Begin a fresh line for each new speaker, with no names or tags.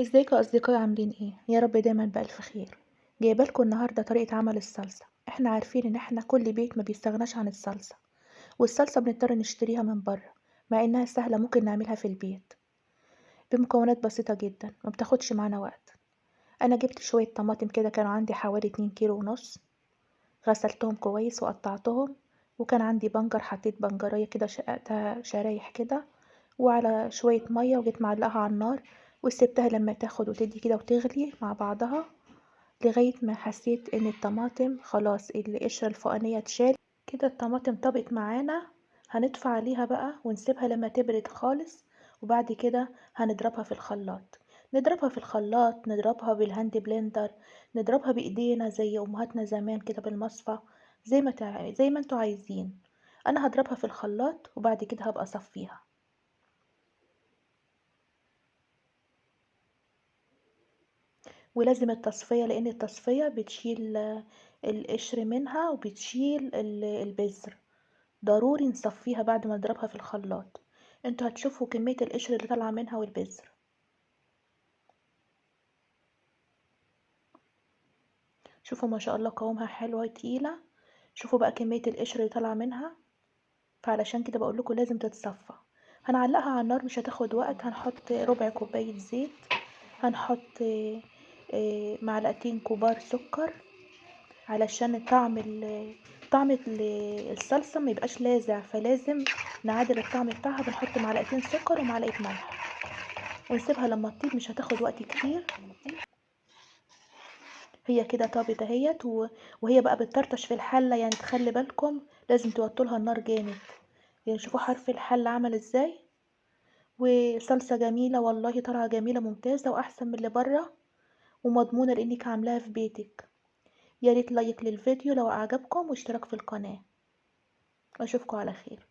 ازيكم يا اصدقائي، عاملين ايه؟ يا رب دايما بألف خير. جايبه لكم النهارده طريقه عمل الصلصه. احنا عارفين ان احنا كل بيت ما بيستغناش عن الصلصه، والصلصه بنضطر نشتريها من بره، مع انها سهله ممكن نعملها في البيت بمكونات بسيطه جدا ما بتاخدش معانا وقت. انا جبت شويه طماطم كده، كانوا عندي حوالي 2 كيلو ونص. غسلتهم كويس وقطعتهم. وكان عندي بنجر، حطيت بنجرية كده شققتها شرايح كده، وعلى شوية مية، وجيت معلقها على النار وسبتها لما تاخد وتدي كده وتغلي مع بعضها، لغاية ما حسيت ان الطماطم خلاص القشرة الفوقانية اتشال. كده الطماطم طبقت معانا. هنطفي عليها بقى ونسيبها لما تبرد خالص، وبعد كده هنضربها في الخلاط. نضربها في الخلاط، نضربها بالهاند بلندر، نضربها بايدينا زي امهاتنا زمان كده بالمصفى، زي ما انتوا عايزين. انا هضربها في الخلاط وبعد كده هبقى اصفيها. ولازم التصفية، لأن التصفية بتشيل القشر منها وبتشيل البذر. ضروري نصفيها بعد ما نضربها في الخلاط. انتوا هتشوفوا كمية القشر اللي طالعة منها والبذر. شوفوا ما شاء الله قوامها حلوة تقيلة. شوفوا بقى كمية القشر اللي طالعة منها. فعلشان كده بقول لكم لازم تتصفى. هنعلقها على النار، مش هتاخد وقت. هنحط ربع كوباية زيت، هنحط معلقتين كبار سكر، علشان الصلصة ما يبقاش لاذع، فلازم نعادل الطعم بتاعها. بنحط معلقتين سكر ومعلقة ملح ونسيبها لما تطيب، مش هتاخد وقت كتير. هي كده طابت اهيت وهي بقى بتطرطش في الحلة، يعني تخلي بالكم لازم توطولها النار جامد. يعني شوفوا حرف الحلة عمل ازاي. وصلصة جميلة والله، طالعة جميلة ممتازة واحسن من اللي بره، ومضمونة لانك عاملاها في بيتك. يا ريت لايك للفيديو لو اعجبكم، واشتراك في القناة. اشوفكم على خير.